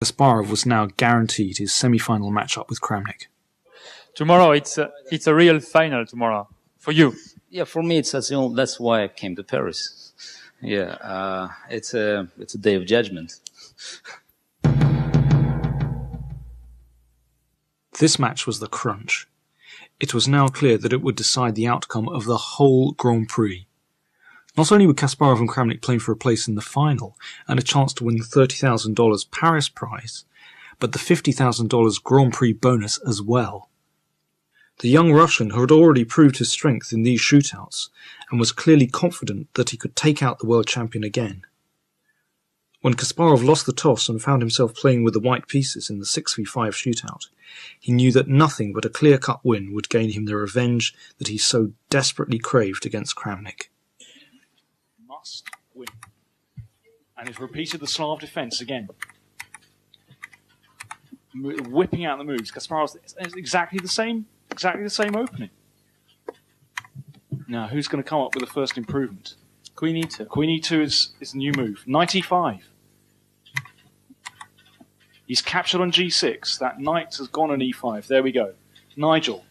Kasparov was now guaranteed his semi-final matchup with Kramnik. Tomorrow, it's a real final tomorrow for you. Yeah, for me, that's why I came to Paris. Yeah, it's a day of judgment. This match was the crunch. It was now clear that it would decide the outcome of the whole Grand Prix. Not only were Kasparov and Kramnik playing for a place in the final and a chance to win the $30,000 Paris prize, but the $50,000 Grand Prix bonus as well. The young Russian had already proved his strength in these shootouts and was clearly confident that he could take out the world champion again. When Kasparov lost the toss and found himself playing with the white pieces in the 6v5 shootout, he knew that nothing but a clear-cut win would gain him the revenge that he so desperately craved against Kramnik. Must win. And he's repeated the Slav defence again. Whipping out the moves. Kasparov is exactly the same opening. Now, who's going to come up with the first improvement? Queen E2. Queen E2 is the new move. Knight E5. He's captured on G6. That knight has gone on E5. There we go. Nigel,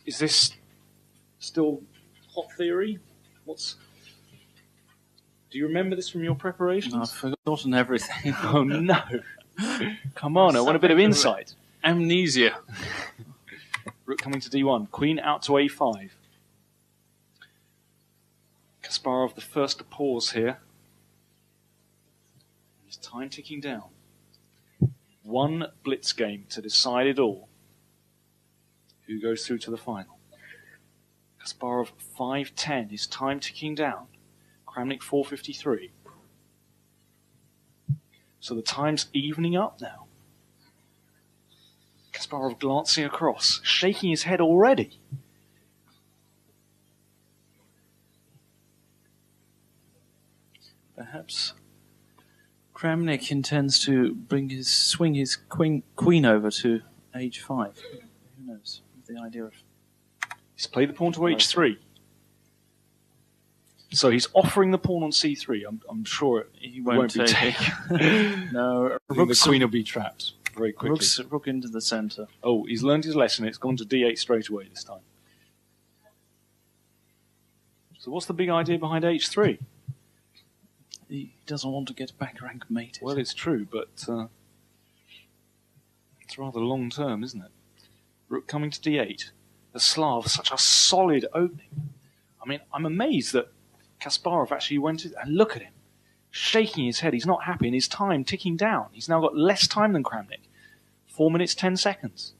is this still hot theory? Do you remember this from your preparations? I've forgotten everything. Oh, no. Come on, I want a bit of insight. Amnesia. Rook coming to D1. Queen out to A5. Kasparov the first to pause here. His time ticking down. One blitz game to decide it all. Who goes through to the final? Kasparov 5-10. His time ticking down. Kramnik 4:53. So the time's evening up now. Kasparov glancing across, shaking his head already. Perhaps Kramnik intends to swing his queen over to H5. Who knows? The idea of he's played the pawn to H3. So he's offering the pawn on C3. I'm sure he won't be taken. No, the queen will be trapped very quickly. Rook into the center. Oh, he's learned his lesson. It's gone to D8 straight away this time. So what's the big idea behind H3? He doesn't want to get back rank mated. Well, it's true, but it's rather long term, isn't it? Rook coming to D8. The Slav, such a solid opening. I mean, I'm amazed that Kasparov actually went in, and look at him, shaking his head. He's not happy, and his time ticking down. He's now got less time than Kramnik. 4 minutes, 10 seconds.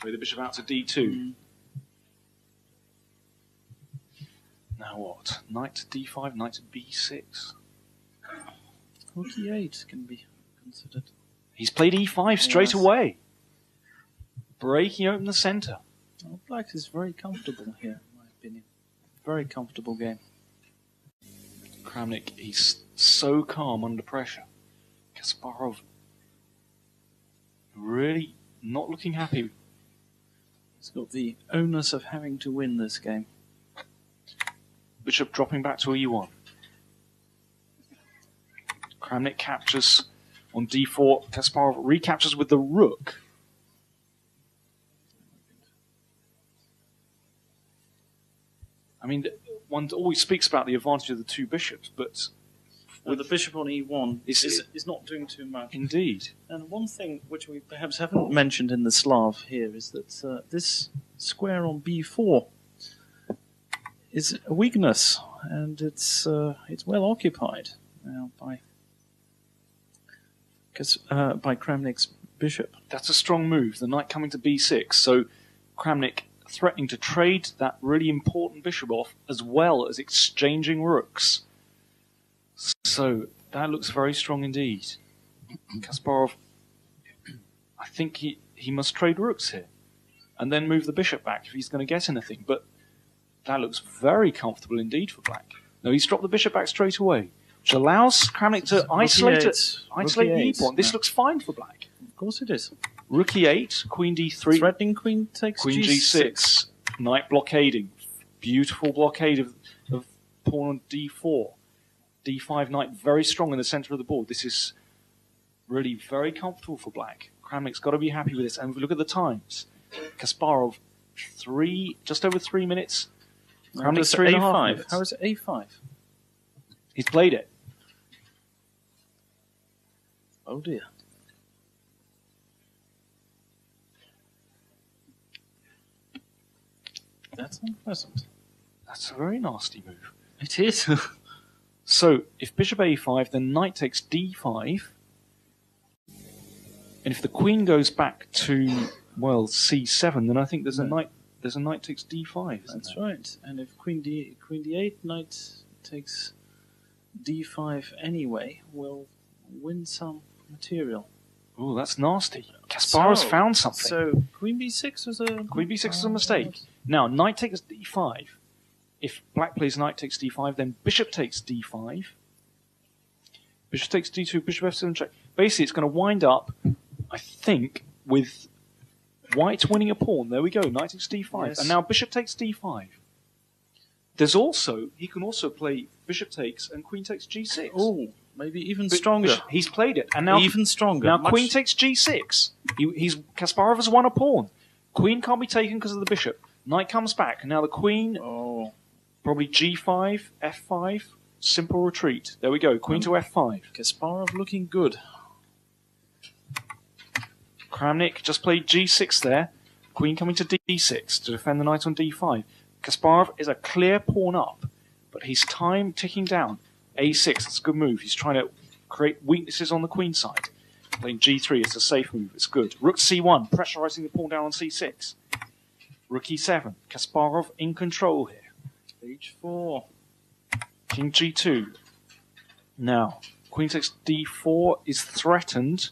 Play the bishop out to D2. Now what? Knight to D5, knight to B6. Rook E8 can be considered. He's played E5 straight away. Breaking open the center. Well, Black is very comfortable here, in my opinion. Very comfortable game. Kramnik, he's so calm under pressure. Kasparov really not looking happy. He's got the onus of having to win this game. Bishop dropping back to E1. Kramnik captures on D4. Kasparov recaptures with the rook. I mean, one always speaks about the advantage of the two bishops, but the bishop on E1 is not doing too much. Indeed. And one thing which we perhaps haven't mentioned in the Slav here is that this square on B4 is a weakness, and it's well occupied now by Kramnik's bishop. That's a strong move. The knight coming to B6, so Kramnik threatening to trade that really important bishop off as well as exchanging rooks. So that looks very strong indeed. Kasparov, I think he must trade rooks here and then move the bishop back if he's going to get anything. But that looks very comfortable indeed for black. No, he's dropped the bishop back straight away, which allows Kramnik to isolate the e-pawn. This looks fine for black. Of course it is. Rook E8, Queen D3. Threatening queen takes Queen G6. Knight blockading. Beautiful blockade of pawn on d4. d5 knight very strong in the center of the board. This is really very comfortable for black. Kramnik's got to be happy with this. And if we look at the times, Kasparov, just over 3 minutes. Kramnik's 3.5 minutes. How is it a5? He's played it. Oh dear. That's unpleasant. That's a very nasty move. It is. So, if bishop a5, then knight takes d5. And if the queen goes back to, well, c7, then I think there's a knight takes d5. That's right. And if queen d8, knight takes d5 anyway, will win some material. Oh, that's nasty. Kasparov's found something. So queen b6 was a... Queen b6 is a mistake. Now, knight takes d5. If black plays knight takes d5, then bishop takes d5. Bishop takes d2, bishop f7 check. Basically, it's going to wind up, I think, with white winning a pawn. There we go, knight takes d5. Yes. And now bishop takes d5. There's also, he can also play bishop takes and queen takes g6. Oh, maybe even stronger. He's played it. And now, even stronger. Now queen takes g6. Kasparov has won a pawn. Queen can't be taken because of the bishop. Knight comes back. And now the queen, probably g5, f5, simple retreat. There we go, queen to f5. Kasparov looking good. Kramnik just played g6 there. Queen coming to d6 to defend the knight on d5. Kasparov is a clear pawn up, but his time ticking down. a6, that's a good move. He's trying to create weaknesses on the queen side. Playing g3, it's a safe move. It's good. Rook c1, pressurizing the pawn down on c6. Rook e7. Kasparov in control here. h4. King g2. Now, queen takes d4 is threatened.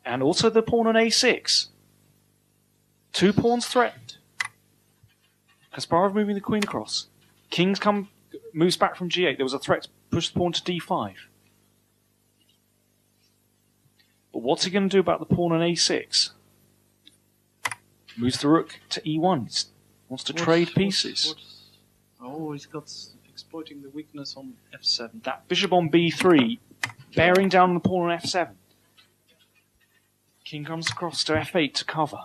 And also the pawn on a6. 2 pawns threatened. Kasparov moving the queen across. King's moves back from g8. There was a threat to push the pawn to d5. But what's he going to do about the pawn on a6? Moves the rook to e1. Wants to trade pieces. Oh, he's got exploiting the weakness on f7. That bishop on b3, bearing down on the pawn on f7. King comes across to f8 to cover.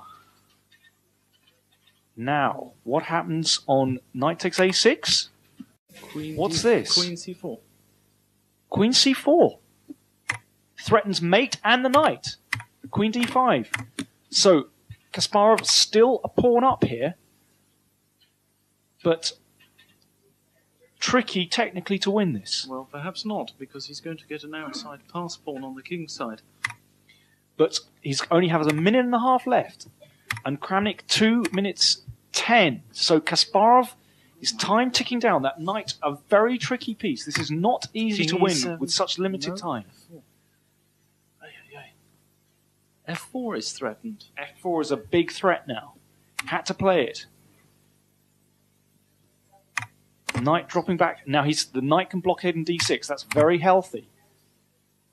Now, what happens on knight takes a6? What's this? Queen c4. Queen c4. Threatens mate and the knight. Queen d5. So, Kasparov still a pawn up here, but tricky technically to win this. Well, perhaps not, because he's going to get an outside pass pawn on the king's side. But he's only has a minute and a half left. And Kramnik 2 minutes 10. So Kasparov, his time ticking down. That knight, a very tricky piece. This is not easy to win with such limited time. F4 is threatened. F4 is a big threat now. Had to play it. Knight dropping back. Now the knight can blockade in d6. That's very healthy.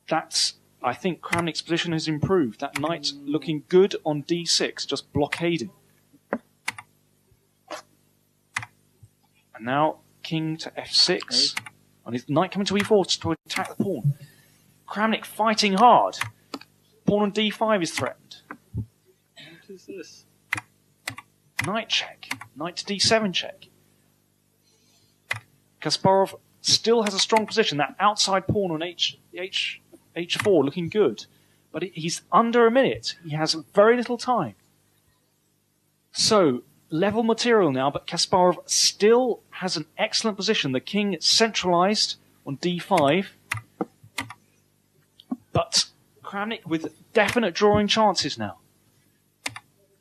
I think Kramnik's position has improved. That knight looking good on d6, just blockading. And now king to f6. And his knight coming to e4 to attack the pawn. Kramnik fighting hard. Pawn on d5 is threatened. What is this? Knight check. Knight to d7 check. Kasparov still has a strong position. That outside pawn on h4 looking good. But he's under a minute. He has very little time. So, level material now, but Kasparov still has an excellent position. The king centralized on d5. But Kramnik with definite drawing chances now.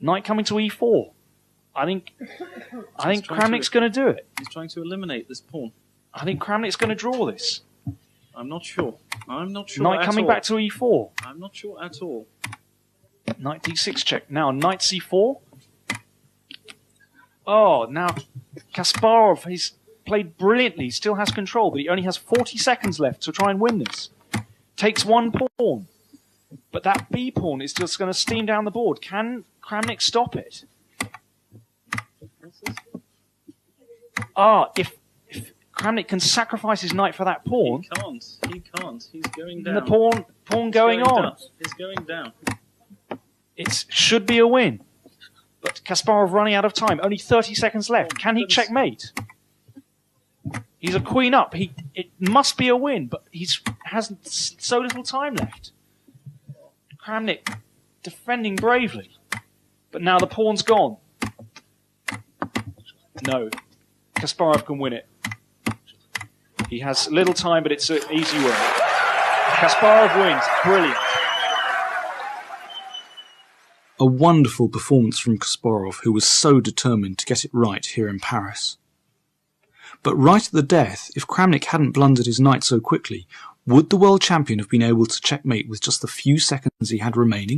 Knight coming to e4. I think Kramnik's going to do it. He's trying to eliminate this pawn. I think Kramnik's going to draw this. I'm not sure. Knight coming back to e4. I'm not sure at all. Knight d6 check. Now knight c4. Oh, now Kasparov, he's played brilliantly. He still has control, but he only has 40 seconds left to try and win this. Takes one pawn. But that b pawn is just going to steam down the board. Can Kramnik stop it? If Kramnik can sacrifice his knight for that pawn, He can't. He's going down. and the pawn going on. He's going down. It should be a win. But Kasparov running out of time. Only 30 seconds left. Can he checkmate? He's a queen up. It must be a win, but he has so little time left. Kramnik defending bravely. But now the pawn's gone. No. Kasparov can win it. He has little time, but it's an easy win. Kasparov wins. Brilliant. A wonderful performance from Kasparov, who was so determined to get it right here in Paris. But right at the death, if Kramnik hadn't blundered his knight so quickly, would the world champion have been able to checkmate with just the few seconds he had remaining?